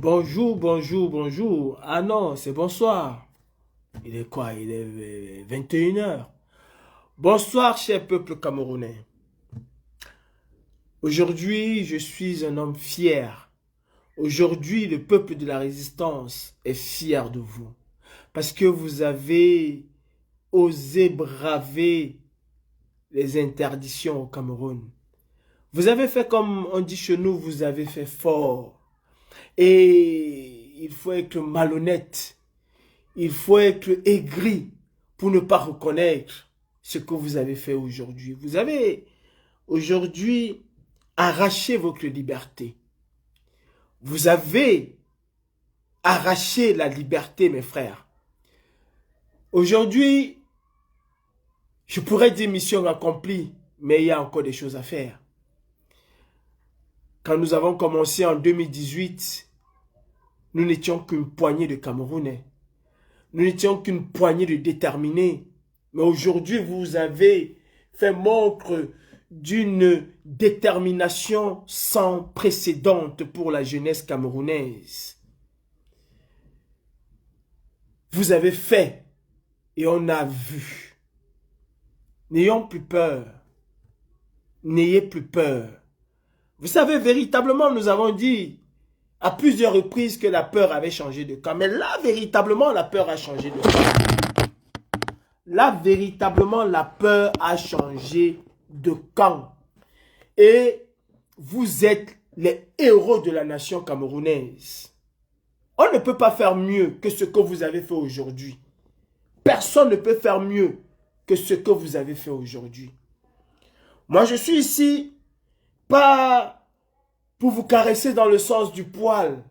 Bonjour, bonjour, bonjour. Ah non, c'est bonsoir. Il est quoi? Il est 21 heures. Bonsoir, cher peuple camerounais. Aujourd'hui, je suis un homme fier. Aujourd'hui, le peuple de la résistance est fier de vous. Parce que vous avez osé braver les interdictions au Cameroun. Vous avez fait comme on dit chez nous, vous avez fait fort. Et il faut être malhonnête. Il faut être aigri pour ne pas reconnaître ce que vous avez fait aujourd'hui. Vous avez aujourd'hui arraché votre liberté. Vous avez arraché la liberté, mes frères. Aujourd'hui, je pourrais dire mission accomplie, mais il y a encore des choses à faire. Quand nous avons commencé en 2018, nous n'étions qu'une poignée de Camerounais. Nous n'étions qu'une poignée de déterminés. Mais aujourd'hui, vous avez fait montre d'une détermination sans précédent pour la jeunesse camerounaise. Vous avez fait et on a vu. N'ayons plus peur. N'ayez plus peur. Vous savez, véritablement, nous avons dit à plusieurs reprises que la peur avait changé de camp. Mais là, véritablement, la peur a changé de camp. Là, véritablement, la peur a changé de camp. Et vous êtes les héros de la nation camerounaise. On ne peut pas faire mieux que ce que vous avez fait aujourd'hui. Personne ne peut faire mieux que ce que vous avez fait aujourd'hui. Moi, je suis ici, pas pour vous caresser dans le sens du poil,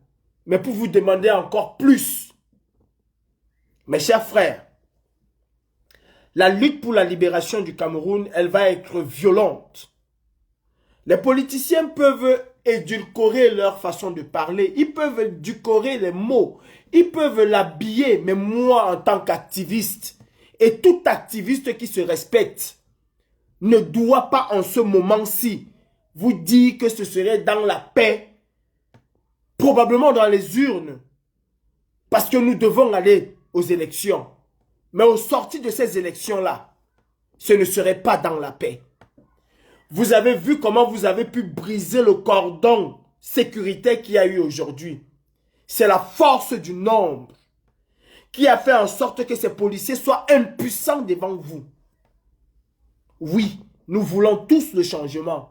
mais pour vous demander encore plus. Mes chers frères, la lutte pour la libération du Cameroun, elle va être violente. Les politiciens peuvent édulcorer leur façon de parler, ils peuvent édulcorer les mots, ils peuvent l'habiller, mais moi en tant qu'activiste, et tout activiste qui se respecte, ne doit pas en ce moment-ci vous dire que ce serait dans la paix, probablement dans les urnes, parce que nous devons aller aux élections. Mais au sorti de ces élections-là, ce ne serait pas dans la paix. Vous avez vu comment vous avez pu briser le cordon sécuritaire qu'il y a eu aujourd'hui. C'est la force du nombre qui a fait en sorte que ces policiers soient impuissants devant vous. Oui, nous voulons tous le changement.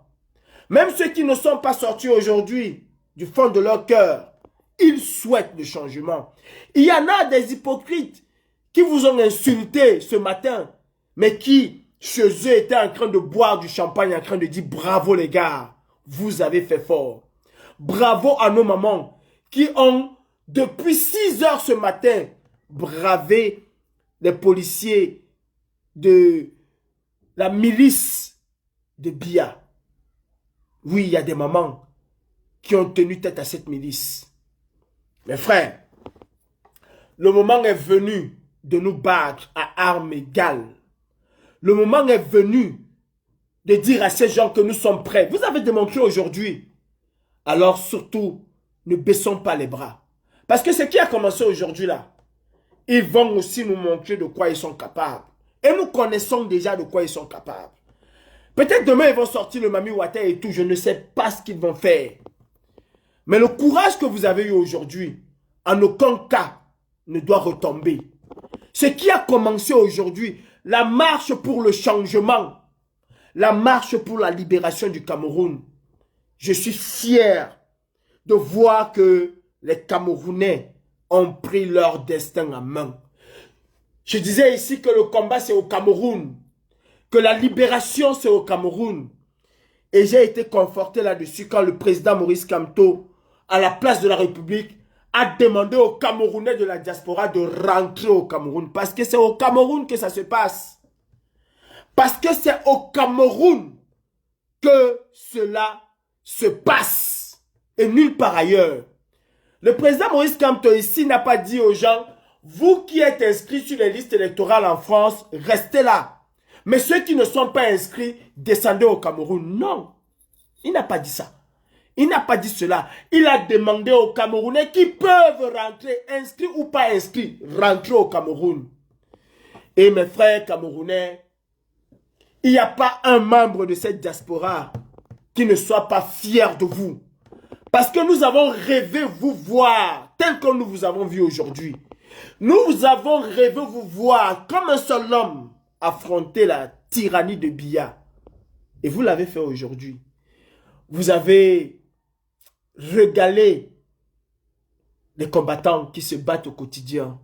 Même ceux qui ne sont pas sortis aujourd'hui du fond de leur cœur, ils souhaitent le changement. Il y en a des hypocrites qui vous ont insulté ce matin, mais qui, chez eux, étaient en train de boire du champagne, en train de dire bravo les gars, vous avez fait fort. Bravo à nos mamans qui ont, depuis 6 heures ce matin, bravé les policiers de la milice de Bia. Oui, il y a des mamans qui ont tenu tête à cette milice. Mes frères, le moment est venu de nous battre à armes égales. Le moment est venu de dire à ces gens que nous sommes prêts. Vous avez démontré aujourd'hui. Alors surtout, ne baissons pas les bras. Parce que ce qui a commencé aujourd'hui là, ils vont aussi nous montrer de quoi ils sont capables. Et nous connaissons déjà de quoi ils sont capables. Peut-être demain, ils vont sortir le Mami Water et tout. Je ne sais pas ce qu'ils vont faire. Mais le courage que vous avez eu aujourd'hui, en aucun cas, ne doit retomber. Ce qui a commencé aujourd'hui, la marche pour le changement, la marche pour la libération du Cameroun, je suis fier de voir que les Camerounais ont pris leur destin en main. Je disais ici que le combat c'est au Cameroun, que la libération c'est au Cameroun. Et j'ai été conforté là-dessus quand le président Maurice Kamto, à la place de la République, a demandé aux Camerounais de la diaspora de rentrer au Cameroun. Parce que c'est au Cameroun que ça se passe. Parce que c'est au Cameroun que cela se passe. Et nulle part ailleurs. Le président Maurice Kamto ici n'a pas dit aux gens, vous qui êtes inscrits sur les listes électorales en France, restez là. Mais ceux qui ne sont pas inscrits, descendez au Cameroun. Non, il n'a pas dit ça. Il n'a pas dit cela. Il a demandé aux Camerounais qui peuvent rentrer, inscrits ou pas inscrits, rentrer au Cameroun. Et mes frères camerounais, il n'y a pas un membre de cette diaspora qui ne soit pas fier de vous. Parce que nous avons rêvé vous voir tel que nous vous avons vu aujourd'hui. Nous avons rêvé vous voir comme un seul homme affronter la tyrannie de Biya. Et vous l'avez fait aujourd'hui. Vous avez régalé les combattants qui se battent au quotidien.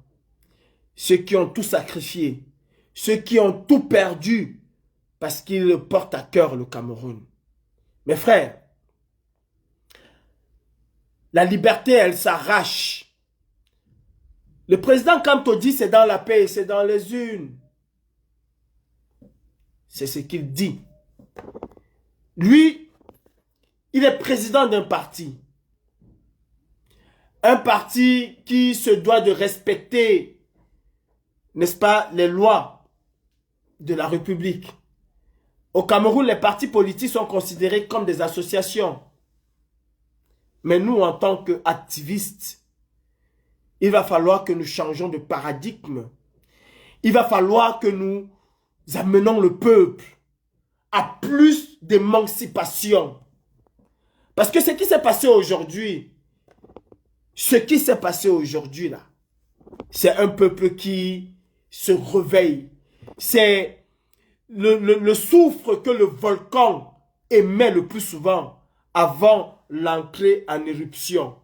Ceux qui ont tout sacrifié. Ceux qui ont tout perdu parce qu'ils portent à cœur le Cameroun. Mes frères, la liberté, elle s'arrache. Le président Kamto dit c'est dans la paix, c'est dans les urnes. C'est ce qu'il dit. Lui, il est président d'un parti. Un parti qui se doit de respecter, n'est-ce pas, les lois de la République. Au Cameroun, les partis politiques sont considérés comme des associations. Mais nous, en tant qu'activistes, il va falloir que nous changeons de paradigme. Il va falloir que nous amenons le peuple à plus d'émancipation. Parce que ce qui s'est passé aujourd'hui, là, c'est un peuple qui se réveille. C'est le soufre que le volcan émet le plus souvent avant l'entrée en éruption.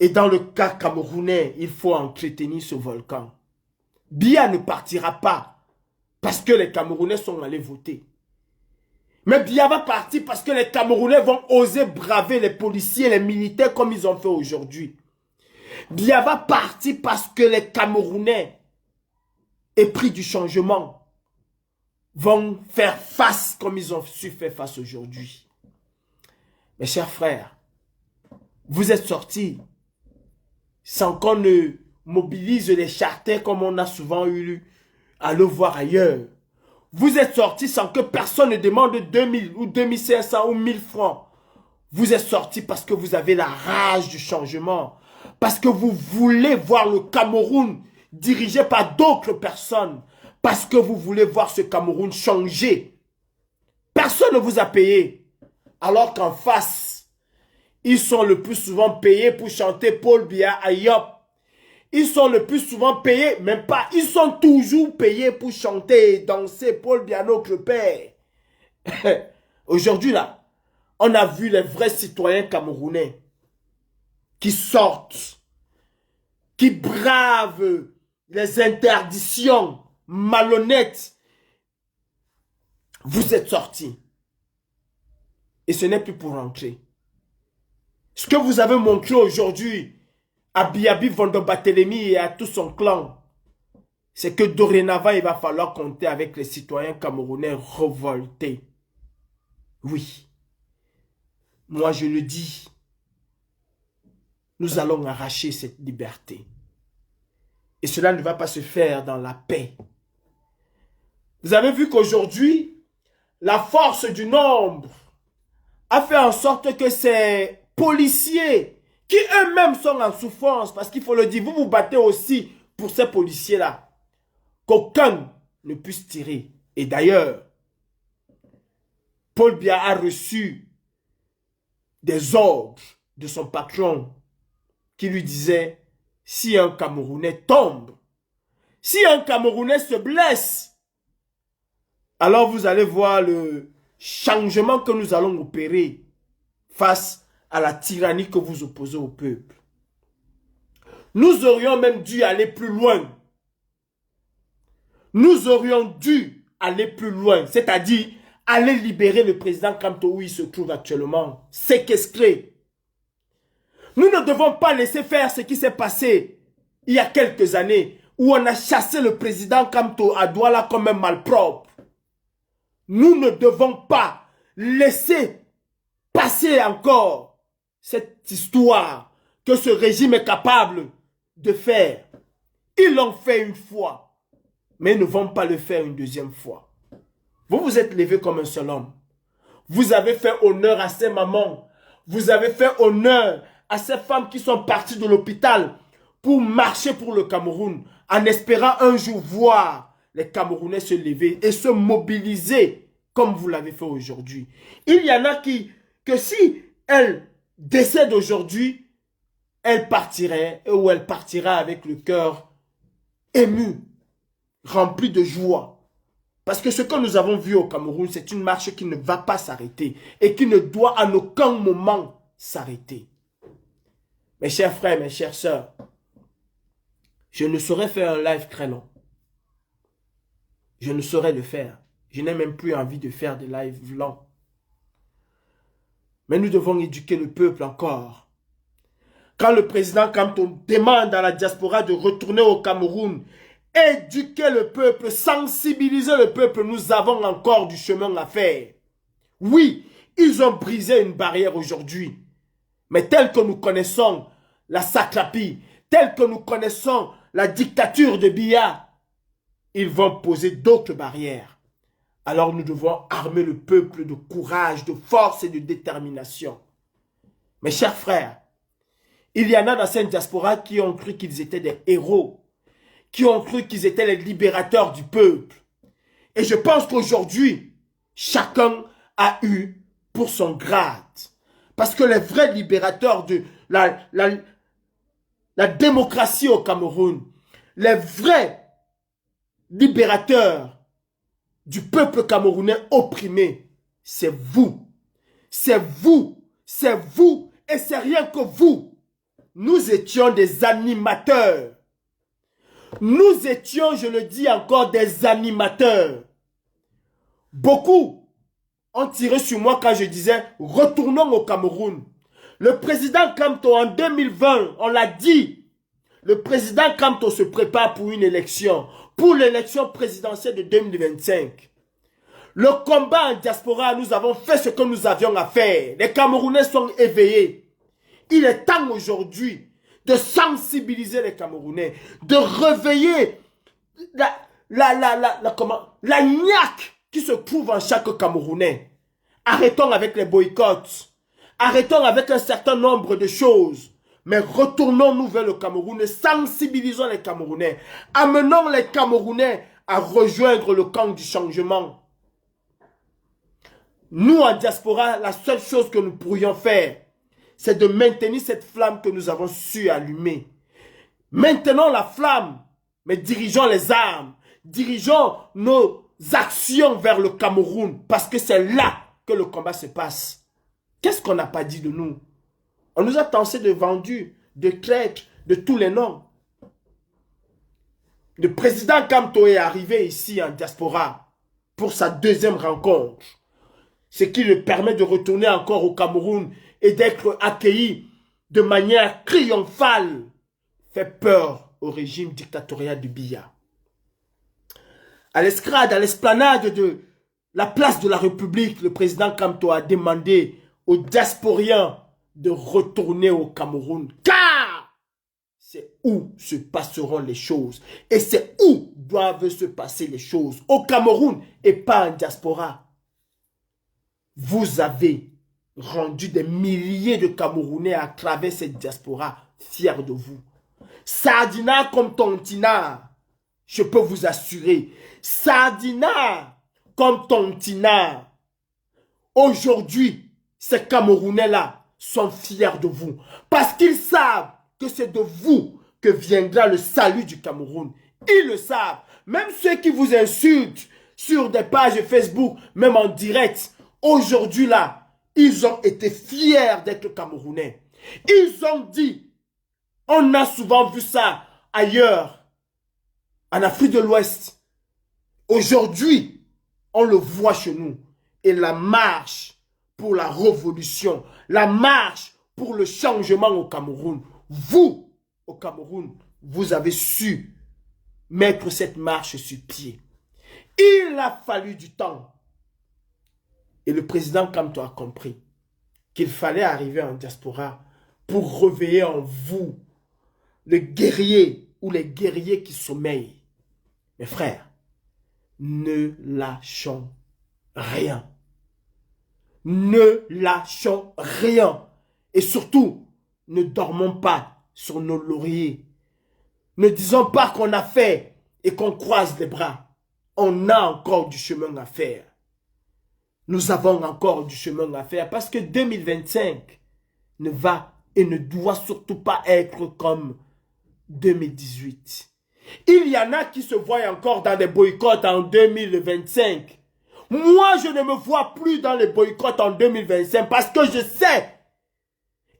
Et dans le cas camerounais, il faut entretenir ce volcan. Biya ne partira pas parce que les Camerounais sont allés voter. Mais Biya va partir parce que les Camerounais vont oser braver les policiers, les militaires comme ils ont fait aujourd'hui. Biya va partir parce que les Camerounais, épris du changement, vont faire face comme ils ont su faire face aujourd'hui. Mes chers frères, vous êtes sortis sans qu'on ne mobilise les charters comme on a souvent eu à le voir ailleurs. Vous êtes sortis sans que personne ne demande 2000 ou 2500 ou 1000 francs. Vous êtes sortis parce que vous avez la rage du changement. Parce que vous voulez voir le Cameroun dirigé par d'autres personnes. Parce que vous voulez voir ce Cameroun changer. Personne ne vous a payé. Alors qu'en face, ils sont le plus souvent payés pour chanter Paul Biya Ayop. Ils sont le plus souvent payés, même pas, ils sont toujours payés pour chanter et danser Paul Biya notre père. Aujourd'hui là, on a vu les vrais citoyens camerounais qui sortent, qui bravent les interdictions malhonnêtes. Vous êtes sortis. Et ce n'est plus pour rentrer. Ce que vous avez montré aujourd'hui à Biyabi Vondo-Barthélemy et à tout son clan, c'est que dorénavant, il va falloir compter avec les citoyens camerounais révoltés. Oui. Moi, je le dis. Nous allons arracher cette liberté. Et cela ne va pas se faire dans la paix. Vous avez vu qu'aujourd'hui, la force du nombre a fait en sorte que ces policiers qui eux-mêmes sont en souffrance, parce qu'il faut le dire, vous vous battez aussi pour ces policiers-là, qu'aucun ne puisse tirer. Et d'ailleurs, Paul Biya a reçu des ordres de son patron qui lui disait, si un Camerounais tombe, si un Camerounais se blesse, alors vous allez voir le changement que nous allons opérer face à la tyrannie que vous opposez au peuple. Nous aurions même dû aller plus loin. Nous aurions dû aller plus loin, c'est-à-dire aller libérer le président Kamto où il se trouve actuellement, séquestré. Nous ne devons pas laisser faire ce qui s'est passé il y a quelques années, où on a chassé le président Kamto à Douala comme un malpropre. Nous ne devons pas laisser passer encore cette histoire que ce régime est capable de faire. Ils l'ont fait une fois, mais ils ne vont pas le faire une deuxième fois. Vous vous êtes levé comme un seul homme. Vous avez fait honneur à ces mamans. Vous avez fait honneur à ces femmes qui sont parties de l'hôpital pour marcher pour le Cameroun, en espérant un jour voir les Camerounais se lever et se mobiliser comme vous l'avez fait aujourd'hui. Il y en a que si elles décèdent aujourd'hui, elle partirait ou elle partira avec le cœur ému, rempli de joie. Parce que ce que nous avons vu au Cameroun, c'est une marche qui ne va pas s'arrêter et qui ne doit en aucun moment s'arrêter. Mes chers frères, mes chères sœurs, je ne saurais faire un live très long. Je ne saurais le faire. Je n'ai même plus envie de faire des lives longs. Mais nous devons éduquer le peuple encore. Quand le président Kamto demande à la diaspora de retourner au Cameroun, éduquer le peuple, sensibiliser le peuple, nous avons encore du chemin à faire. Oui, ils ont brisé une barrière aujourd'hui. Mais tel que nous connaissons la Satrapi, tel que nous connaissons la dictature de Biya, ils vont poser d'autres barrières. Alors nous devons armer le peuple de courage, de force et de détermination. Mes chers frères, il y en a dans cette diaspora qui ont cru qu'ils étaient des héros, qui ont cru qu'ils étaient les libérateurs du peuple. Et je pense qu'aujourd'hui, chacun a eu pour son grade. Parce que les vrais libérateurs de la démocratie au Cameroun, les vrais libérateurs du peuple camerounais opprimé, c'est vous. C'est vous. C'est vous. Et c'est rien que vous. Nous étions des animateurs. Nous étions, je le dis encore, des animateurs. Beaucoup ont tiré sur moi quand je disais « Retournons au Cameroun ». Le président Kamto, en 2020, on l'a dit, le président Kamto se prépare pour une élection, pour l'élection présidentielle de 2025. Le combat en diaspora, nous avons fait ce que nous avions à faire. Les Camerounais sont éveillés. Il est temps aujourd'hui de sensibiliser les Camerounais, de réveiller la niaque qui se trouve en chaque Camerounais. Arrêtons avec les boycotts. Arrêtons avec un certain nombre de choses. Mais retournons-nous vers le Cameroun et sensibilisons les Camerounais. Amenons les Camerounais à rejoindre le camp du changement. Nous, en diaspora, la seule chose que nous pourrions faire, c'est de maintenir cette flamme que nous avons su allumer. Maintenons la flamme, mais dirigeons les armes. Dirigeons nos actions vers le Cameroun, parce que c'est là que le combat se passe. Qu'est-ce qu'on n'a pas dit de nous? On nous a tancé de vendus, de traîtres, de tous les noms. Le président Kamto est arrivé ici en diaspora pour sa deuxième rencontre. Ce qui lui permet de retourner encore au Cameroun et d'être accueilli de manière triomphale, fait peur au régime dictatorial du Biya. À l'escrade, à l'esplanade de la place de la République, le président Kamto a demandé aux diasporiens de retourner au Cameroun, car c'est où se passeront les choses. Et c'est où doivent se passer les choses, au Cameroun et pas en diaspora. Vous avez rendu des milliers de Camerounais à travers cette diaspora fiers de vous. Sardina comme Tontina, je peux vous assurer. Sardina comme Tontina. Aujourd'hui, ces Camerounais-là sont fiers de vous. Parce qu'ils savent que c'est de vous que viendra le salut du Cameroun. Ils le savent. Même ceux qui vous insultent sur des pages Facebook, même en direct, aujourd'hui là, ils ont été fiers d'être Camerounais. Ils ont dit, on a souvent vu ça ailleurs, en Afrique de l'Ouest. Aujourd'hui, on le voit chez nous. Et la marche pour la révolution, la marche pour le changement au Cameroun. Vous, au Cameroun, vous avez su mettre cette marche sur pied. Il a fallu du temps. Et le président Kamto a compris qu'il fallait arriver en diaspora pour réveiller en vous le guerrier ou les guerriers qui sommeillent. Mes frères, ne lâchons rien. Ne lâchons rien. Et surtout, ne dormons pas sur nos lauriers. Ne disons pas qu'on a fait et qu'on croise les bras. On a encore du chemin à faire. Nous avons encore du chemin à faire parce que 2025 ne va et ne doit surtout pas être comme 2018. Il y en a qui se voient encore dans des boycotts en 2025. Moi, je ne me vois plus dans les boycotts en 2025 parce que je sais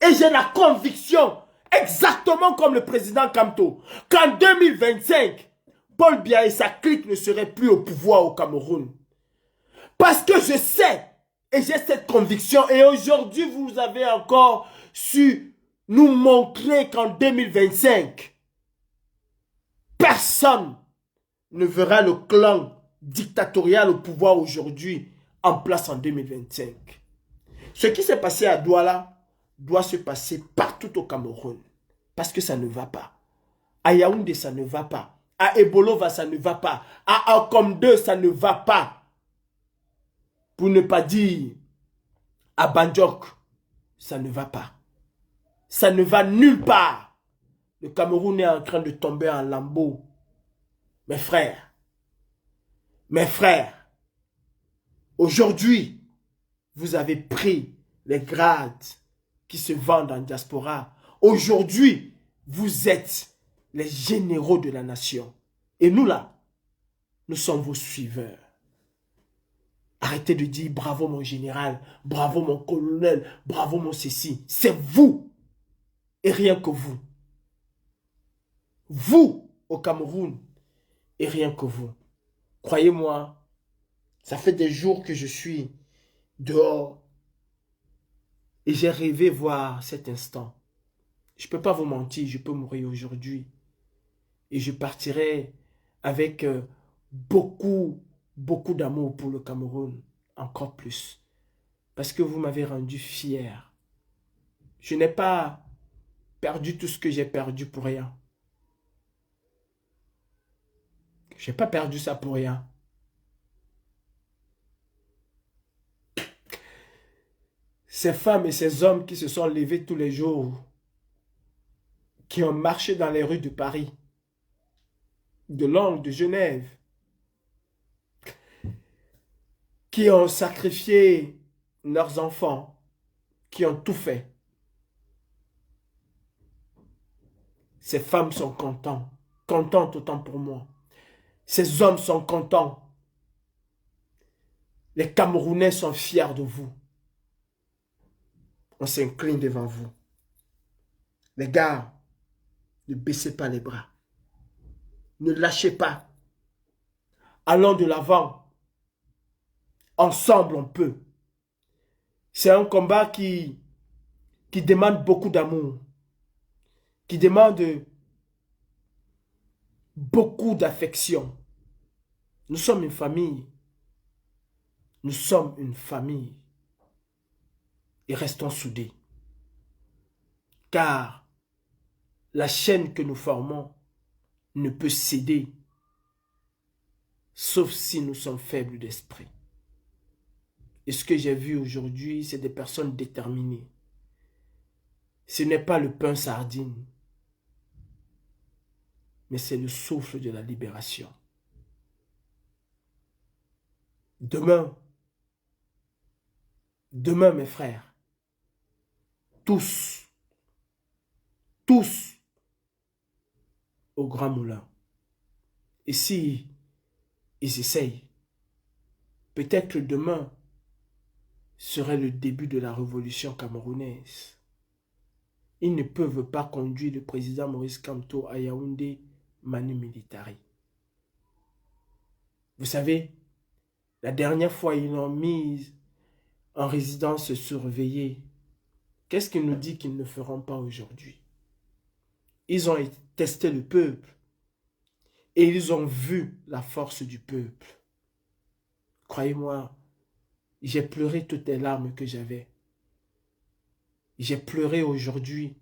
et j'ai la conviction, exactement comme le président Kamto, qu'en 2025, Paul Biya et sa clique ne seraient plus au pouvoir au Cameroun. Parce que je sais et j'ai cette conviction. Et aujourd'hui, vous avez encore su nous montrer qu'en 2025, personne ne verra le clan dictatorial au pouvoir aujourd'hui en place en 2025. Ce qui s'est passé à Douala doit se passer partout au Cameroun. Parce que ça ne va pas. À Yaoundé, ça ne va pas. À Ebolova, ça ne va pas. À Akom 2, ça ne va pas. Pour ne pas dire à Bandjok, ça ne va pas. Ça ne va nulle part. Le Cameroun est en train de tomber en lambeaux. Mes frères, aujourd'hui, vous avez pris les grades qui se vendent en diaspora. Aujourd'hui, vous êtes les généraux de la nation. Et nous là, nous sommes vos suiveurs. Arrêtez de dire bravo mon général, bravo mon colonel, bravo mon ceci. C'est vous et rien que vous. Vous au Cameroun et rien que vous. Croyez-moi, ça fait des jours que je suis dehors et j'ai rêvé voir cet instant. Je ne peux pas vous mentir, je peux mourir aujourd'hui. Et je partirai avec beaucoup d'amour pour le Cameroun. Encore plus. Parce que vous m'avez rendu fier. Je n'ai pas perdu tout ce que j'ai perdu pour rien. Je n'ai pas perdu ça pour rien. Ces femmes et ces hommes qui se sont levés tous les jours, qui ont marché dans les rues de Paris, de Londres, de Genève, qui ont sacrifié leurs enfants, qui ont tout fait. Ces femmes sont contentes autant pour moi. Ces hommes sont contents. Les Camerounais sont fiers de vous. On s'incline devant vous. Les gars, ne baissez pas les bras. Ne lâchez pas. Allons de l'avant. Ensemble, on peut. C'est un combat qui demande beaucoup d'amour, qui demande beaucoup d'affection. Nous sommes une famille. Nous sommes une famille. Et restons soudés. Car la chaîne que nous formons ne peut céder, sauf si nous sommes faibles d'esprit. Et ce que j'ai vu aujourd'hui, c'est des personnes déterminées. Ce n'est pas le pain sardine, mais c'est le souffle de la libération. Demain, mes frères, tous au Grand Moulin. Et si ils essayent, peut-être que demain serait le début de la révolution camerounaise. Ils ne peuvent pas conduire le président Maurice Kamto à Yaoundé manu militari. Vous savez, la dernière fois, ils l'ont mis en résidence surveillée. Qu'est-ce qu'il nous dit qu'ils ne feront pas aujourd'hui? Ils ont testé le peuple et ils ont vu la force du peuple. Croyez-moi, j'ai pleuré toutes les larmes que j'avais. J'ai pleuré aujourd'hui.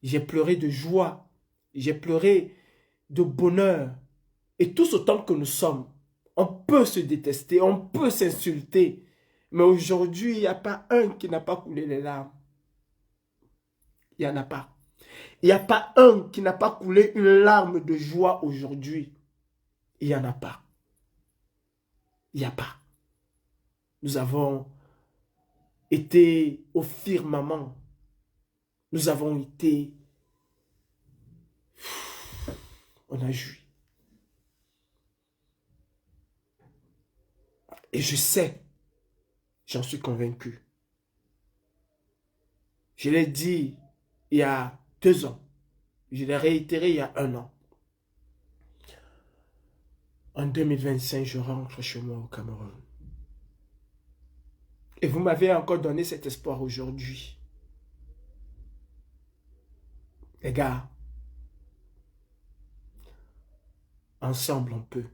J'ai pleuré de joie. J'ai pleuré de bonheur. Et tous autant que nous sommes, on peut se détester, on peut s'insulter. Mais aujourd'hui, il n'y a pas un qui n'a pas coulé les larmes. Il n'y en a pas. Il n'y a pas un qui n'a pas coulé une larme de joie aujourd'hui. Il n'y en a pas. Il n'y a pas. Nous avons été au firmament. Nous avons été... On a joui. Et je sais, j'en suis convaincu. Je l'ai dit il y a 2 ans. Je l'ai réitéré il y a 1 an. En 2025, je rentre chez moi au Cameroun. Et vous m'avez encore donné cet espoir aujourd'hui. Les gars, ensemble on peut.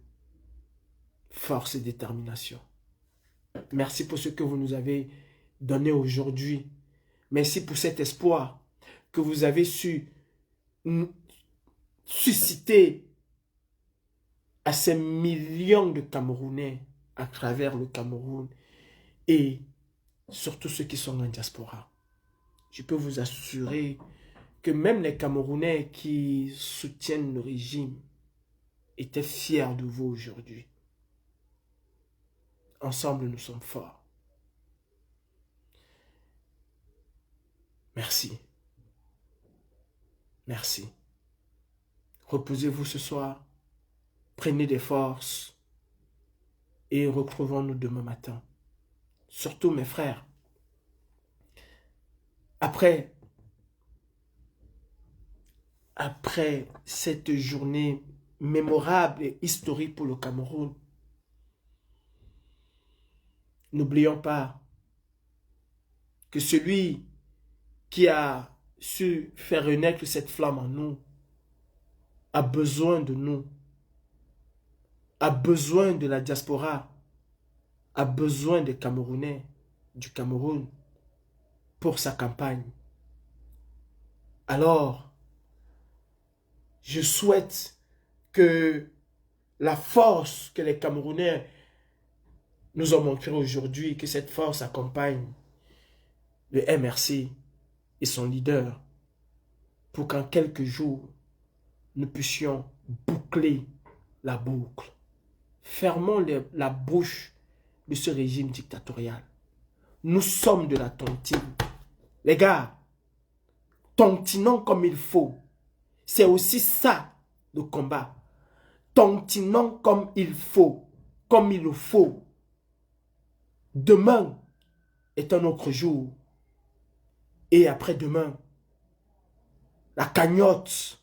Force et détermination. Merci pour ce que vous nous avez donné aujourd'hui. Merci pour cet espoir que vous avez su susciter à ces millions de Camerounais à travers le Cameroun et surtout ceux qui sont en diaspora. Je peux vous assurer que même les Camerounais qui soutiennent le régime étaient fiers de vous aujourd'hui. Ensemble, nous sommes forts. Merci. Merci. Reposez-vous ce soir. Prenez des forces. Et retrouvons-nous demain matin. Surtout mes frères. Après cette journée mémorable et historique pour le Cameroun, n'oublions pas que celui qui a su faire renaître cette flamme en nous a besoin de nous, a besoin de la diaspora, a besoin des Camerounais, du Cameroun, pour sa campagne. Alors, je souhaite que la force que les Camerounais nous ont montrée aujourd'hui, que cette force accompagne le MRC et son leader pour qu'en quelques jours, nous puissions boucler la boucle. Fermons la bouche de ce régime dictatorial. Nous sommes de la tontine. Les gars, tontinons comme il faut. C'est aussi ça le combat. Tontinons comme il faut, comme il le faut. Demain est un autre jour. Et après-demain, la cagnotte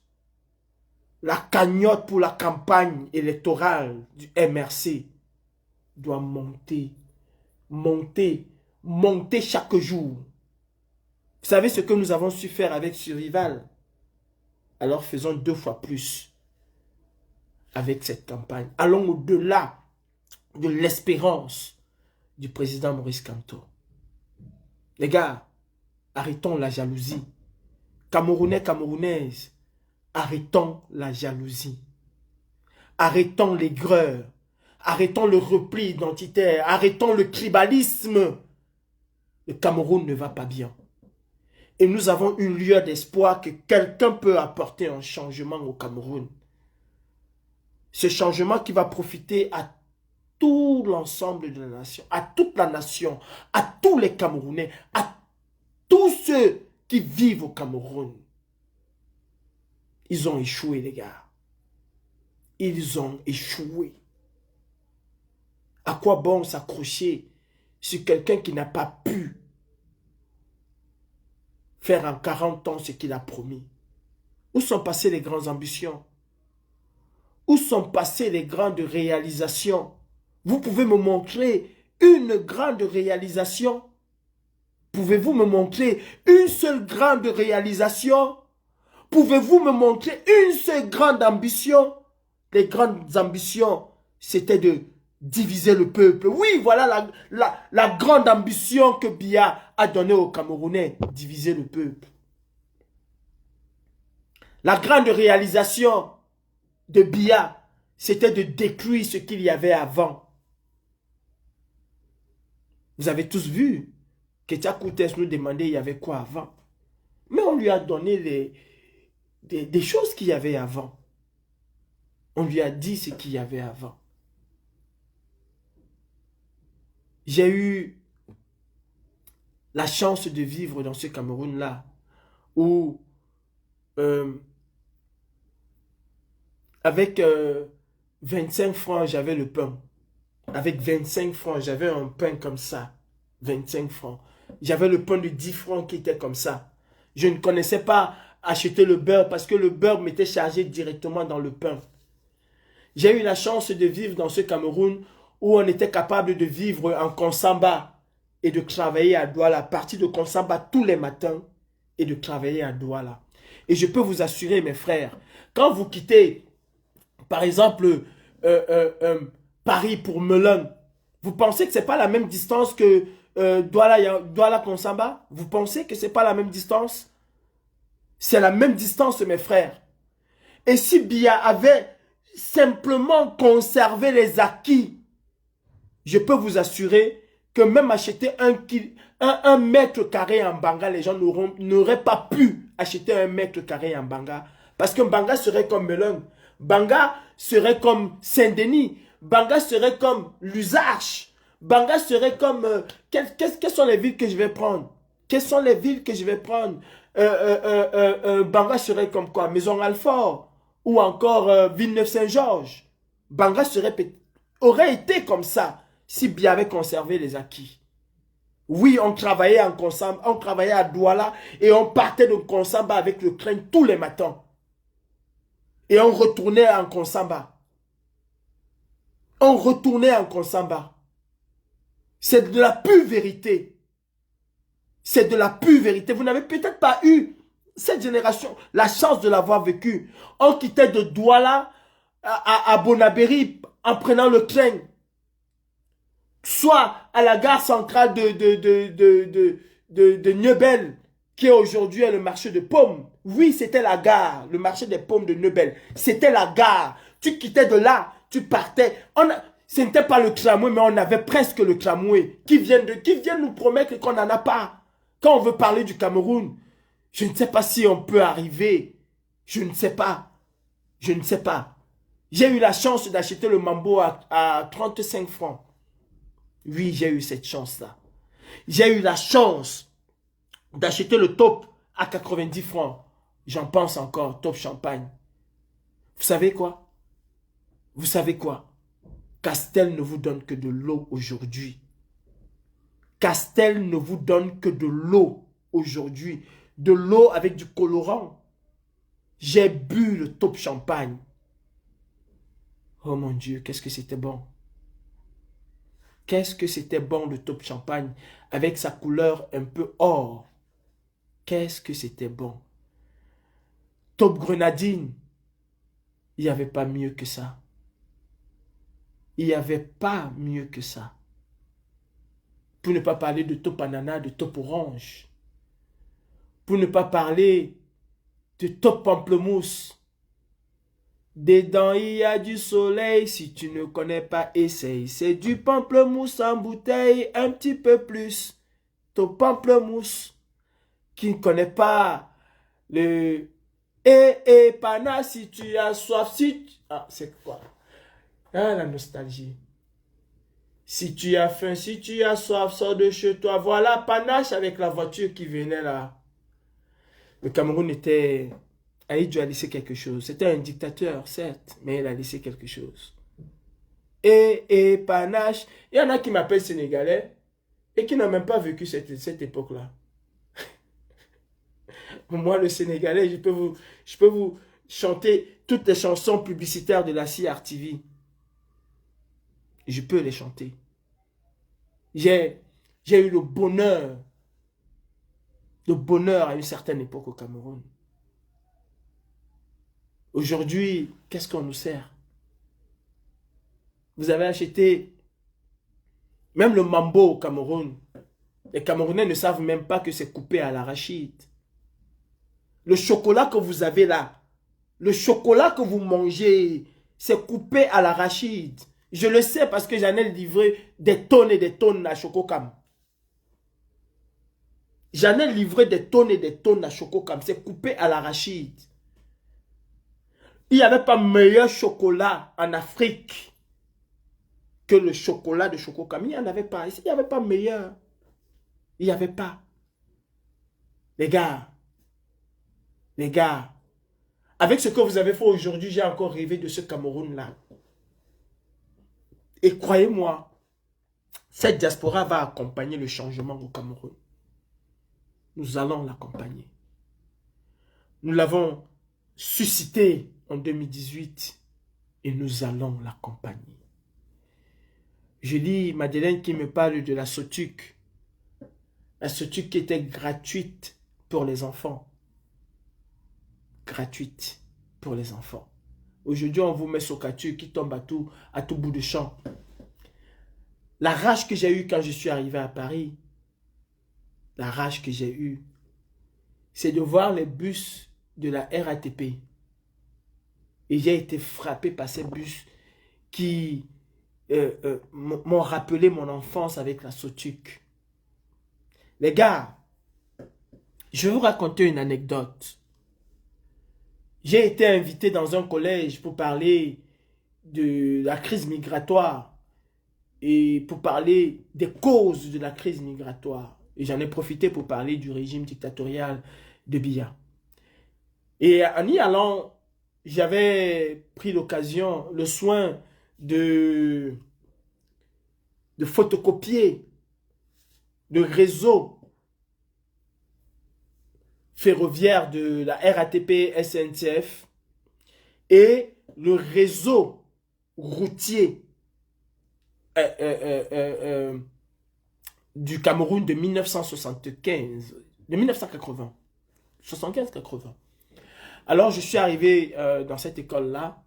pour la campagne électorale du MRC doit monter, monter, monter chaque jour. Vous savez ce que nous avons su faire avec Survival? Alors faisons 2 fois plus avec cette campagne. Allons au-delà de l'espérance du président Maurice Kamto. Les gars, arrêtons la jalousie. Camerounais, Camerounaises, arrêtons la jalousie. Arrêtons l'aigreur. Arrêtons le repli identitaire. Arrêtons le tribalisme. Le Cameroun ne va pas bien. Et nous avons une lueur d'espoir que quelqu'un peut apporter un changement au Cameroun. Ce changement qui va profiter à tout l'ensemble de la nation, à toute la nation, à tous les Camerounais, à tous ceux qui vivent au Cameroun. Ils ont échoué, les gars. Ils ont échoué. À quoi bon s'accrocher sur quelqu'un qui n'a pas pu faire en 40 ans ce qu'il a promis? Où sont passées les grandes ambitions? Où sont passées les grandes réalisations? Vous pouvez me montrer une grande réalisation? Pouvez-vous me montrer une seule grande réalisation? Pouvez-vous me montrer une seule grande ambition? Les grandes ambitions, c'était de diviser le peuple. Oui, voilà la grande ambition que Biya a donnée aux Camerounais, diviser le peuple. La grande réalisation de Biya, c'était de détruire ce qu'il y avait avant. Vous avez tous vu que Ketia Koutes nous demandait il y avait quoi avant. Mais on lui a donné des choses qu'il y avait avant. On lui a dit ce qu'il y avait avant. J'ai eu la chance de vivre dans ce Cameroun-là, où avec 25 francs, j'avais le pain. Avec 25 francs, j'avais un pain comme ça. 25 francs. J'avais le pain de 10 francs qui était comme ça. Je ne connaissais pas acheter le beurre parce que le beurre m'était chargé directement dans le pain. J'ai eu la chance de vivre dans ce Cameroun où on était capable de vivre en Konsamba et de travailler à Douala, partir de Konsamba tous les matins et de travailler à Douala. Et je peux vous assurer, mes frères, quand vous quittez, par exemple, Paris pour Melun, vous pensez que ce n'est pas la même distance que Douala-Konsamba? Vous pensez que ce n'est pas la même distance? C'est la même distance, mes frères. Et si Biya avait simplement conservé les acquis, je peux vous assurer que même acheter un mètre carré en Banga, les gens n'auraient pas pu acheter un mètre carré en Banga. Parce que Banga serait comme Melun. Banga serait comme Saint-Denis. Banga serait comme Luzarches. Banga serait comme... quelles sont les villes que je vais prendre? Quelles sont les villes que je vais prendre? Banga serait comme quoi? Maison-Alfort. Ou encore Villeneuve-Saint-Georges. Banga aurait été comme ça si Biya avait conservé les acquis. Oui, on travaillait en Konsamba, on travaillait à Douala et on partait de Konsamba avec le train tous les matins. Et on retournait en Konsamba. On retournait en Konsamba. C'est de la pure vérité. C'est de la pure vérité. Vous n'avez peut-être pas eu, cette génération, la chance de l'avoir vécu. On quittait de Douala à Bonabéry en prenant le train. Soit à la gare centrale de Neubel, qui aujourd'hui est le marché de pommes. Oui, c'était la gare, le marché des pommes de Neubel. C'était la gare. Tu quittais de là, tu partais. Ce n'était pas le tramway, mais on avait presque le tramway. Qui viennent nous promettre qu'on n'en a pas. Quand on veut parler du Cameroun, je ne sais pas si on peut arriver. Je ne sais pas. Je ne sais pas. J'ai eu la chance d'acheter le mambo à 35 francs. Oui, j'ai eu cette chance-là. J'ai eu la chance d'acheter le top à 90 francs. J'en pense encore, top champagne. Vous savez quoi? Vous savez quoi? Castel ne vous donne que de l'eau aujourd'hui. Castel ne vous donne que de l'eau aujourd'hui. De l'eau avec du colorant. J'ai bu le top champagne. Oh mon Dieu, qu'est-ce que c'était bon. Qu'est-ce que c'était bon le top champagne avec sa couleur un peu or. Qu'est-ce que c'était bon. Top grenadine. Il n'y avait pas mieux que ça. Il n'y avait pas mieux que ça. Pour ne pas parler de top ananas, de top orange. Pour ne pas parler de top pamplemousse. Dedans, il y a du soleil. Si tu ne connais pas, essaye. C'est du pamplemousse en bouteille, un petit peu plus. Top pamplemousse. Qui ne connaît pas le... pana, si tu as soif, Ah, c'est quoi? Ah, la nostalgie. Si tu as faim, si tu as soif, sors de chez toi. Voilà, panache avec la voiture qui venait là. Le Cameroun était... Aïdjo a laissé quelque chose. C'était un dictateur, certes, mais il a laissé quelque chose. Panache. Il y en a qui m'appellent Sénégalais et qui n'ont même pas vécu cette époque-là. Moi, le Sénégalais, je peux vous chanter toutes les chansons publicitaires de la CRTV. Je peux les chanter. J'ai eu le bonheur à une certaine époque au Cameroun. Aujourd'hui, qu'est-ce qu'on nous sert? Vous avez acheté même le mambo au Cameroun. Les Camerounais ne savent même pas que c'est coupé à l'arachide. Le chocolat que vous avez là, le chocolat que vous mangez, c'est coupé à l'arachide. Je le sais parce que j'en ai livré des tonnes et des tonnes à Chococam. J'en ai livré des tonnes et des tonnes à Chococam. C'est coupé à l'arachide. Il n'y avait pas meilleur chocolat en Afrique que le chocolat de Chococam. Il n'y en avait pas. Ici, il n'y avait pas meilleur. Il n'y avait pas. Les gars, avec ce que vous avez fait aujourd'hui, j'ai encore rêvé de ce Cameroun-là. Et croyez-moi, cette diaspora va accompagner le changement au Cameroun. Nous allons l'accompagner. Nous l'avons suscité en 2018 et nous allons l'accompagner. Je lis Madeleine qui me parle de la SOTUC. La SOTUC qui était gratuite pour les enfants. Gratuite pour les enfants. Aujourd'hui, on vous met Sokatu qui tombe à tout bout de champ. La rage que j'ai eue quand je suis arrivé à Paris, la rage que j'ai eue, c'est de voir les bus de la RATP. Et j'ai été frappé par ces bus qui m'ont rappelé mon enfance avec la SOTUC. Les gars, je vais vous raconter une anecdote. J'ai été invité dans un collège pour parler de la crise migratoire et pour parler des causes de la crise migratoire. Et j'en ai profité pour parler du régime dictatorial de Biya. Et en y allant, j'avais pris l'occasion, le soin de photocopier le réseau ferroviaire de la RATP SNCF et le réseau routier du Cameroun de 1975, de 1980, 75-80. Alors je suis arrivé dans cette école-là,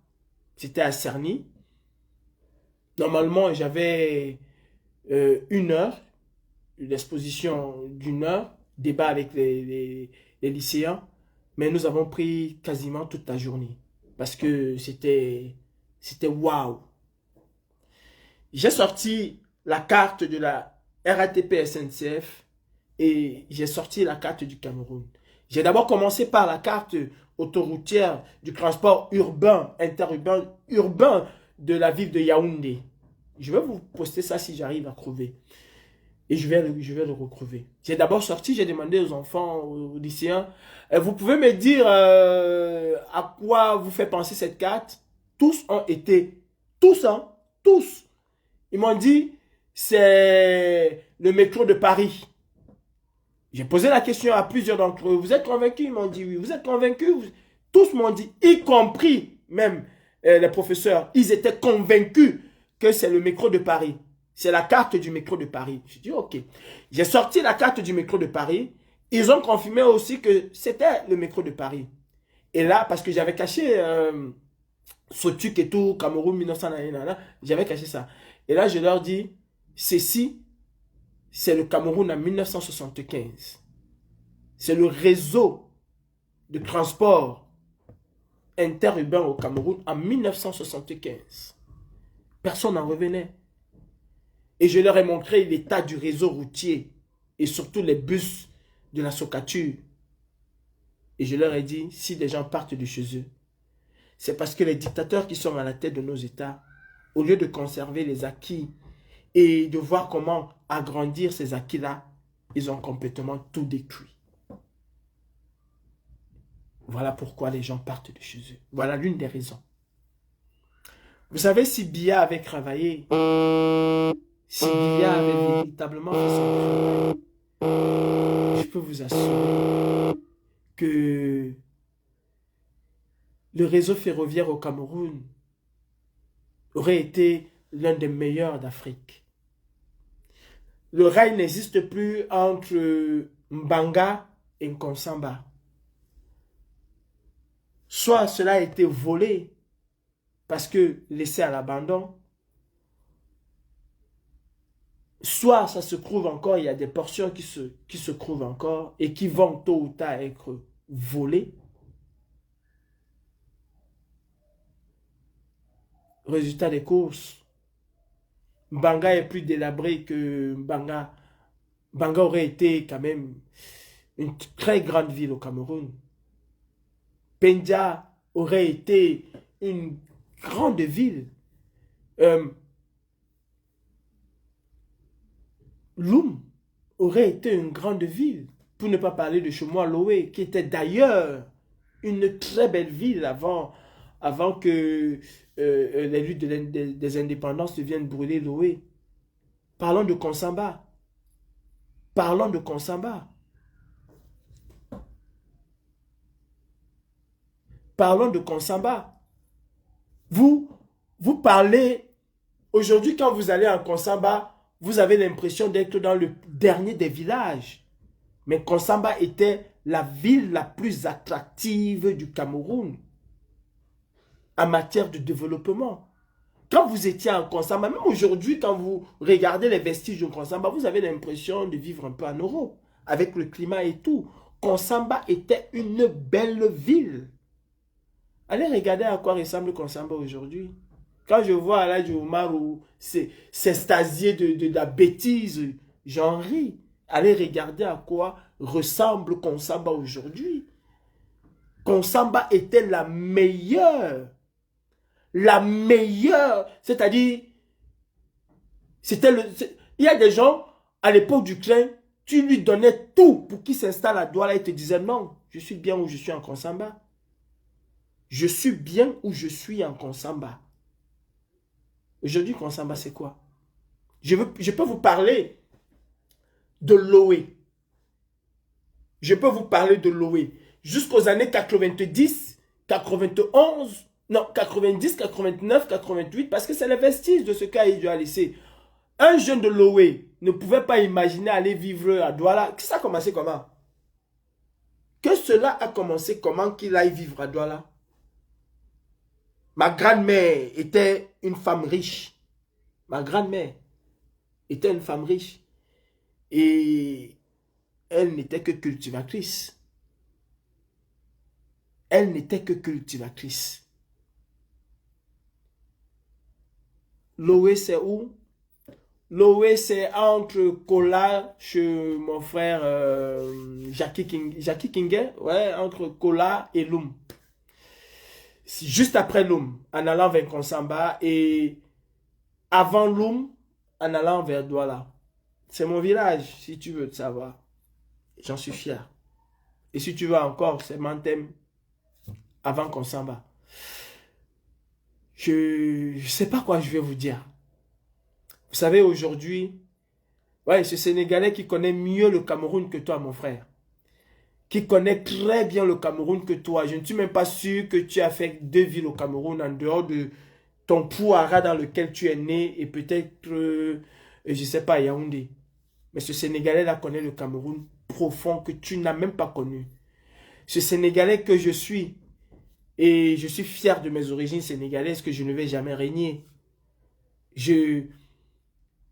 c'était à Cerny. Normalement j'avais une heure, une exposition d'une heure, débat avec les lycéens, mais nous avons pris quasiment toute la journée parce que c'était waouh. J'ai sorti la carte de la RATP SNCF et j'ai sorti la carte du Cameroun. J'ai d'abord commencé par la carte autoroutière du transport urbain, interurbain, urbain de la ville de Yaoundé. Je vais vous poster ça si j'arrive à trouver. Et je vais le recrever. J'ai d'abord sorti, j'ai demandé aux enfants, aux lycéens, vous pouvez me dire à quoi vous fait penser cette carte? Tous ont été, tous, hein, tous. Ils m'ont dit, c'est le métro de Paris. J'ai posé la question à plusieurs d'entre eux. Vous êtes convaincus? Ils m'ont dit oui. Vous êtes convaincus? Tous m'ont dit, y compris même les professeurs, ils étaient convaincus que c'est le métro de Paris. C'est la carte du métro de Paris. J'ai dit, ok. J'ai sorti la carte du métro de Paris. Ils ont confirmé aussi que c'était le métro de Paris. Et là, parce que j'avais caché Sotuk et tout, Cameroun 1900, j'avais caché ça. Et là, je leur dis, ceci, c'est le Cameroun en 1975. C'est le réseau de transport interurbain au Cameroun en 1975. Personne n'en revenait. Et je leur ai montré l'état du réseau routier et surtout les bus de la Socature. Et je leur ai dit, si des gens partent de chez eux, c'est parce que les dictateurs qui sont à la tête de nos États, au lieu de conserver les acquis et de voir comment agrandir ces acquis-là, ils ont complètement tout détruit. Voilà pourquoi les gens partent de chez eux. Voilà l'une des raisons. Vous savez, si Biya avait travaillé, si Biya avait véritablement fait son travail, je peux vous assurer que le réseau ferroviaire au Cameroun aurait été l'un des meilleurs d'Afrique. Le rail n'existe plus entre Mbanga et Nkonsamba. Soit cela a été volé parce que laissé à l'abandon, soit ça se trouve encore, il y a des portions qui se trouvent encore et qui vont tôt ou tard être volées. Résultat des courses, Mbanga est plus délabré que Mbanga. Banga aurait été quand même une très grande ville au Cameroun. Penja aurait été une grande ville. Loum aurait été une grande ville. Pour ne pas parler de Chomo-Loé, qui était d'ailleurs une très belle ville avant que les luttes des indépendances viennent brûler Loé. Parlons de Konsamba. Parlons de Konsamba. Parlons de Konsamba. Vous parlez, aujourd'hui quand vous allez en Konsamba, vous avez l'impression d'être dans le dernier des villages. Mais Konsamba était la ville la plus attractive du Cameroun en matière de développement. Quand vous étiez en Konsamba, même aujourd'hui, quand vous regardez les vestiges de Konsamba, vous avez l'impression de vivre un peu en Europe, avec le climat et tout. Konsamba était une belle ville. Allez regarder à quoi ressemble Konsamba aujourd'hui. Quand je vois Aladji Omar s'extasier de la bêtise, j'en ris. Allez regarder à quoi ressemble Konsamba aujourd'hui. Konsamba était la meilleure. La meilleure. C'est-à-dire, il y a des gens, à l'époque du Klein, tu lui donnais tout pour qu'il s'installe à Douala et te disait non, je suis bien où je suis en Konsamba. Je suis bien où je suis en Konsamba. Aujourd'hui, Konsamba, c'est quoi? Je peux vous parler de Loé. Je peux vous parler de Loé. Jusqu'aux années 90, 91, non, 90, 89, 88, parce que c'est les vestiges de ce qu'Aïdjo a laissé. Un jeune de Loé ne pouvait pas imaginer aller vivre à Douala. Ça a commencé comment? Que cela a commencé comment qu'il aille vivre à Douala? Ma grand-mère était une femme riche. Ma grand-mère était une femme riche. Et elle n'était que cultivatrice. Elle n'était que cultivatrice. Loé, c'est où? Loé, c'est entre Kola, chez mon frère Jackie Kingé. Ouais, entre Kola et Loum. Juste après Loum, en allant vers Konsamba. Et avant Loum, en allant vers Douala. C'est mon village, si tu veux savoir. J'en suis fier. Et si tu veux encore, c'est Mantem avant Konsamba. Je ne sais pas quoi je vais vous dire. Vous savez, aujourd'hui, ouais, ce Sénégalais qui connaît mieux le Cameroun que toi, mon frère. Qui connaît très bien le Cameroun que toi. Je ne suis même pas sûr que tu as fait 2 villes au Cameroun en dehors de ton Pouara dans lequel tu es né et peut-être, je ne sais pas, Yaoundé. Mais ce Sénégalais-là connaît le Cameroun profond que tu n'as même pas connu. Ce Sénégalais que je suis, et je suis fier de mes origines sénégalaises que je ne vais jamais régner. J'ai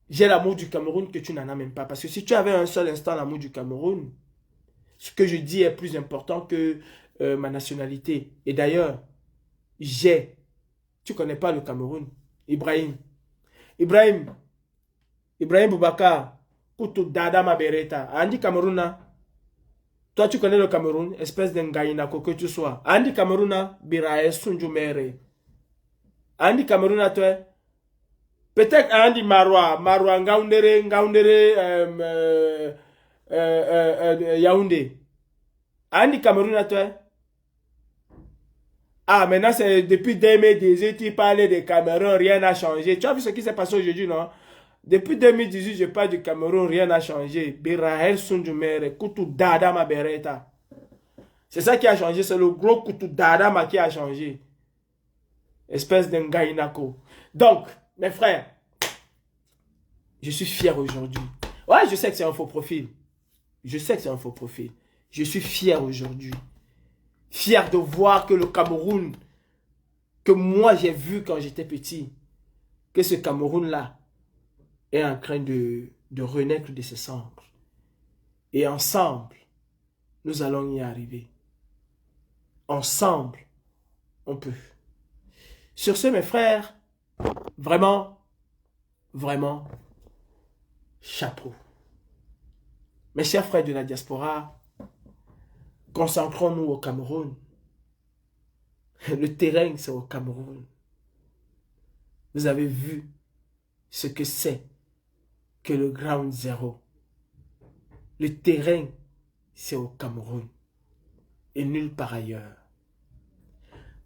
l'amour du Cameroun que tu n'en as même pas. Parce que si tu avais un seul instant l'amour du Cameroun, ce que je dis est plus important que ma nationalité. Et d'ailleurs, tu ne connais pas le Cameroun. Ibrahim Boubacar, Koutou Dada Mabereta. Andi Cameroun. Toi, tu connais le Cameroun, espèce d'engaïnako que tu sois. Andi Cameroun, Birae Sunjumere. Andi Cameroun, toi. Peut-être Andi Marwa Ngaoundere, Yaoundé. Andi Cameroun, toi. Ah, maintenant, c'est depuis 2018, tu parlais de Cameroun, rien n'a changé. Tu as vu ce qui s'est passé aujourd'hui, non? Depuis 2018, je parle du Cameroun, rien n'a changé. Birahel Sundumere, Koutou Dadama Bereta. C'est ça qui a changé, c'est le gros Koutou Dadama qui a changé. Espèce d'engaïnako. Donc, mes frères, je suis fier aujourd'hui. Ouais, je sais que c'est un faux profil. Je sais que c'est un faux profil. Je suis fier aujourd'hui. Fier de voir que le Cameroun, que moi j'ai vu quand j'étais petit, que ce Cameroun-là est en train de renaître de ses cendres. Et ensemble, nous allons y arriver. Ensemble, on peut. Sur ce, mes frères, vraiment, vraiment, chapeau. Mes chers frères de la diaspora, concentrons-nous au Cameroun. Le terrain, c'est au Cameroun. Vous avez vu ce que c'est que le ground zéro. Le terrain, c'est au Cameroun et nulle part ailleurs.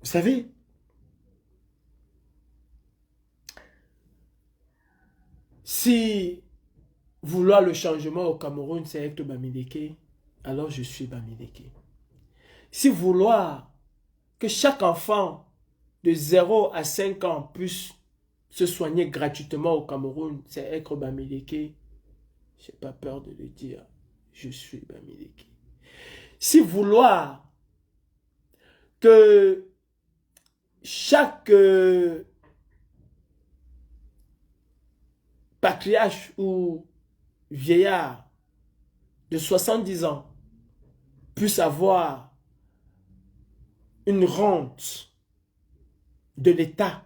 Vous savez, si vouloir le changement au Cameroun, c'est être Bamileke, alors je suis Bamileke. Si vouloir que chaque enfant de 0 à 5 ans puisse se soigner gratuitement au Cameroun, c'est être Bamileke, je n'ai pas peur de le dire, je suis Bamileke. Si vouloir que chaque patriarche ou vieillard de 70 ans puisse avoir une rente de l'État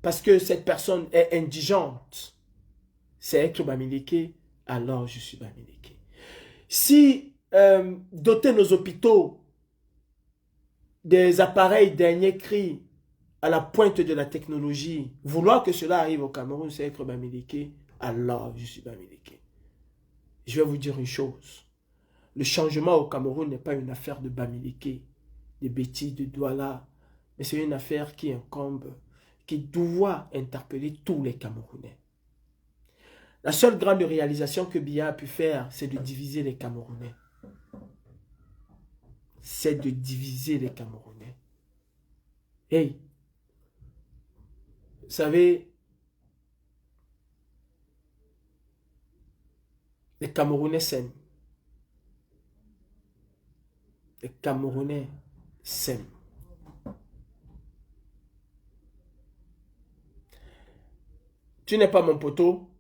parce que cette personne est indigente, c'est être Bamileke, alors je suis Bamileke. Si doter nos hôpitaux des appareils dernier cri à la pointe de la technologie, vouloir que cela arrive au Cameroun, c'est être Bamileke, alors je suis Bamileke. Je vais vous dire une chose, le changement au Cameroun n'est pas une affaire de Bamileke, de bêtises, de Douala, mais c'est une affaire qui incombe, qui doit interpeller tous les Camerounais. La seule grande réalisation que Biya a pu faire, c'est de diviser les Camerounais. C'est de diviser les Camerounais. Hey, vous savez, les Camerounais s'aiment. Les Camerounais s'aiment. Tu n'es pas mon poteau.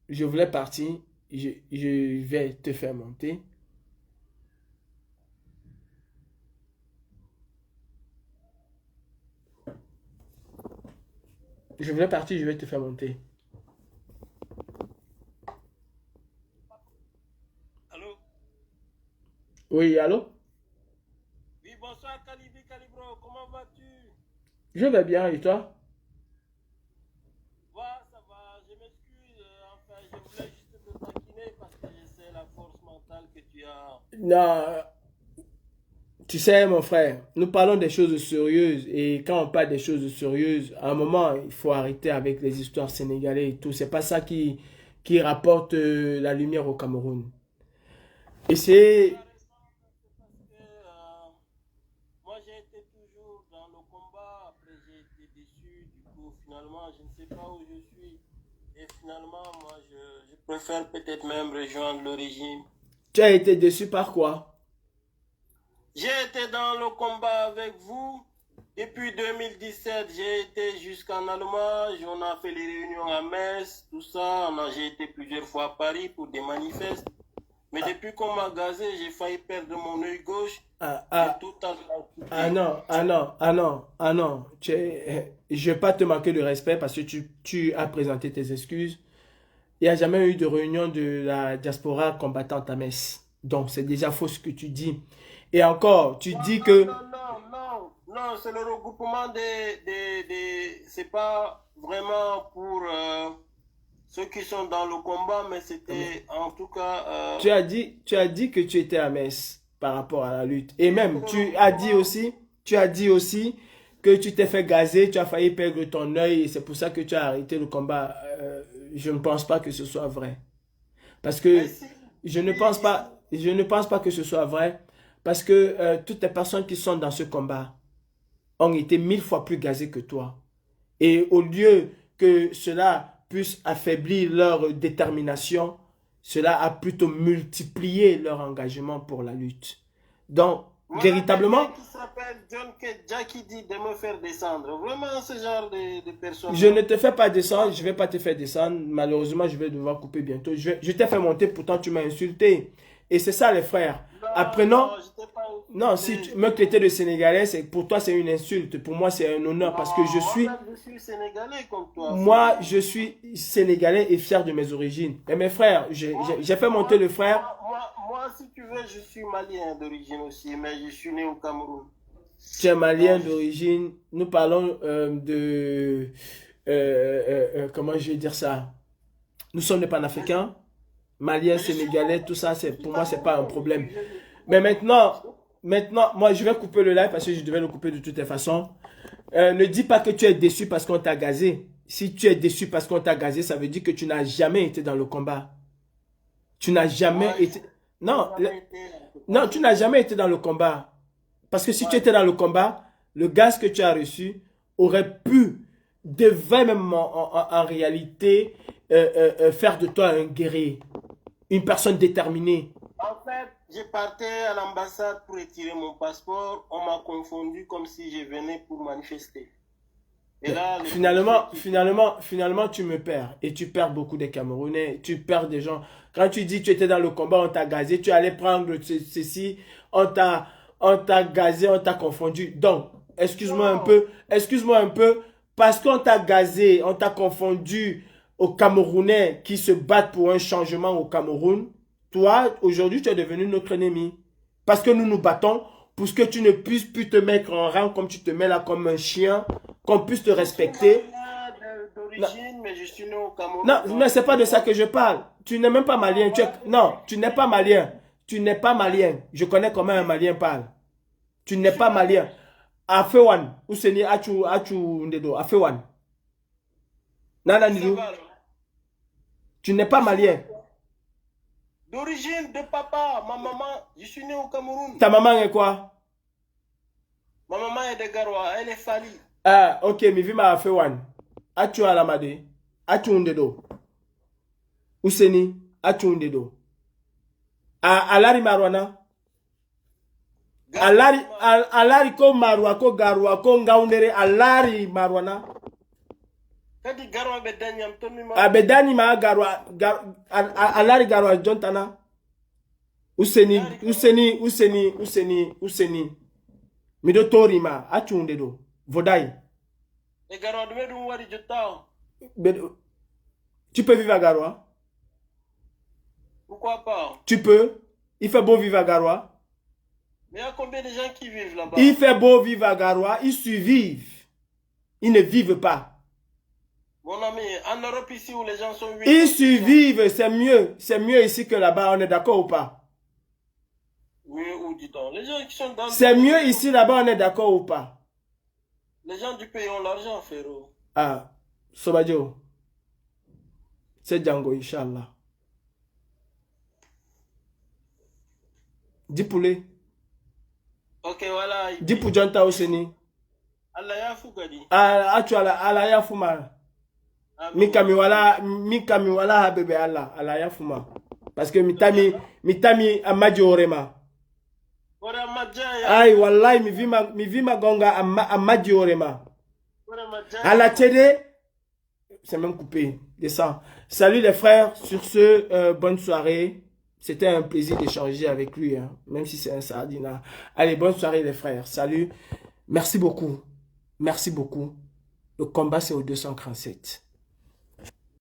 Je voulais partir. Je vais te faire monter. Je voulais partir, je vais te faire monter. Allô? Oui, allô? Oui, bonsoir Calibi Calibro, comment vas-tu? Je vais bien, et toi? Ouais, ça va, je m'excuse, enfin, je voulais juste te taquiner parce que je sais la force mentale que tu as. Non, tu sais, mon frère, nous parlons des choses sérieuses et quand on parle des choses sérieuses, à un moment, il faut arrêter avec les histoires sénégalaises et tout. C'est pas ça qui rapporte la lumière au Cameroun. Et Tu c'est... as raison, c'est parce que moi j'ai été toujours dans le combat, après j'ai été déçu, du coup finalement je ne sais pas où je suis. Et finalement, moi je préfère peut-être même rejoindre le régime. Tu as été déçu par quoi? J'ai été dans le combat avec vous. Depuis 2017, j'ai été jusqu'en Allemagne. On a fait les réunions à Metz, tout ça. J'ai été plusieurs fois à Paris pour des manifestes. Mais depuis qu'on m'a gazé, j'ai failli perdre mon œil gauche. Ah, J'ai ah, tout à ah coupé. non, ah non, ah non, ah non. Je ne vais pas te manquer de respect parce que tu as présenté tes excuses. Il n'y a jamais eu de réunion de la diaspora combattante à Metz. Donc, c'est déjà faux ce que tu dis. Et encore, tu Non, dis non, que... non, non, non, non, c'est le regroupement c'est pas vraiment pour ceux qui sont dans le combat, mais c'était en tout cas, Tu as dit que tu étais à Metz par rapport à la lutte. Et oui, c'est même, le regroupement. tu as dit aussi que tu t'es fait gazer, tu as failli perdre ton œil et c'est pour ça que tu as arrêté le combat. Je ne pense pas que ce soit vrai. Parce Mais que si, si, je ne pense pas que ce soit vrai. Parce que toutes les personnes qui sont dans ce combat ont été 1000 fois plus gazées que toi. Et au lieu que cela puisse affaiblir leur détermination, cela a plutôt multiplié leur engagement pour la lutte. Donc, voilà quelqu'un véritablement, qui s'appelle John Kedja qui dit de me faire descendre. Vraiment ce genre de je ne personne-là. te fais pas descendre, Moi, je ne vais pas te faire descendre. Malheureusement, je vais devoir couper bientôt. Je t'ai fait monter, pourtant tu m'as insulté. Et c'est ça les frères. non, Apprenons, non, je t'ai pas Non, si tu me traites de Sénégalais, pour toi c'est une insulte. Pour moi c'est un honneur parce que Je suis sénégalais comme toi. moi je suis Sénégalais et fier de mes origines. Et mes frères, j'ai fait monter le frère. Moi, si tu veux, je suis malien d'origine aussi, mais je suis né au Cameroun. Tu es malien Donc, d'origine. Nous parlons comment je vais dire ça? Nous sommes des panafricains, maliens, mais je suis sénégalais, tout ça, pour moi c'est pas un camerounais. problème. Mais maintenant, moi je vais couper le live parce que je devais le couper de toutes les façons. Ne dis pas que tu es déçu parce qu'on t'a gazé. Si tu es déçu parce qu'on t'a gazé, ça veut dire que tu n'as jamais été dans le combat. Tu n'as jamais Ouais, été... Non, jamais été non, tu n'as jamais été dans le combat. Parce que si tu étais dans le combat, le gaz que tu as reçu aurait pu, devait même en réalité faire de toi un guerrier, une personne déterminée. En fait, j'ai parti à l'ambassade pour retirer mon passeport. On m'a confondu comme si je venais pour manifester. Et là, les Finalement, policiers finalement, tu me perds. Et tu perds beaucoup des Camerounais. Tu perds des gens. Quand tu dis que tu étais dans le combat, on t'a gazé, tu allais prendre ceci, on t'a gazé, on t'a confondu. Donc, Non, excuse-moi un peu, parce qu'on t'a gazé, on t'a confondu aux Camerounais qui se battent pour un changement au Cameroun. Toi, aujourd'hui, tu es devenu notre ennemi. Parce que nous nous battons pour que tu ne puisses plus te mettre en rang comme tu te mets là comme un chien, qu'on puisse te je suis respecter. malien Non, d'origine, mais je suis né au non, Cameroun. mais Donc, c'est pas de ça que je parle. Tu n'es même pas non, malien. voilà, Non, tu n'es pas malien. Tu n'es pas malien. Je connais comment un malien parle. Tu je n'es suis pas malien. malien. Afewan, Ouseni Achu Ndedo, Afewan. Nana Ça Nidou, va, alors. tu n'es pas Je suis malien. malien. D'origine de papa, ma maman, je suis né au Cameroun. Ta maman est quoi? Ma maman est de Garoua, elle est Fali. Ah, ok, mi vima Afewan. Achu Alamade. Achu Ndedo. Ouseni, Achu Ndedo. Alari Marwana. Garoua, Alari ko Marwa ko Garwa ko Ngaundere Alari Marwana. kadi Garoua be danyam tonu ma. Abedani ma Garwa Alari Garwa Jontana. Useni. Mido Torima Achu Ndedo. Vodai. E Garoua de medum wari jotao. Tu peux vivre à Garoua? Pourquoi pas? Tu peux. Il fait beau vivre à Garoua. Mais il y a combien de gens qui vivent là-bas? Il fait beau vivre à Garoua. Ils survivent. Ils ne vivent pas. Mon ami, en Europe ici où les gens sont 8 Ils survivent. C'est mieux. C'est mieux ici que là-bas. On est d'accord ou pas? Oui, ou dis donc. Les gens qui sont dans C'est mieux ici, là-bas. On est d'accord ou pas? Les gens du pays ont l'argent, frérot. Ah, Sobadio. C'est Django, Inch'Allah. Dis poulet. Ok, voilà. Dis pour Janta Oseni. Allah ya fukadi. Ah, tu as la ya fuma. Mikami wala ha bebe Allah. Allah ya fuma. Parce que mitami amaji orema. Ora majaya. Aïe, wallahi, mi vima gonga amaji orema. Ora majaya. À la télé, c'est même coupé. Descends. Salut les frères. Sur ce, bonne soirée. C'était un plaisir d'échanger avec lui, hein, même si c'est un sardina. Allez, bonne soirée les frères. Salut. Merci beaucoup. Merci beaucoup. Le combat, c'est au 237.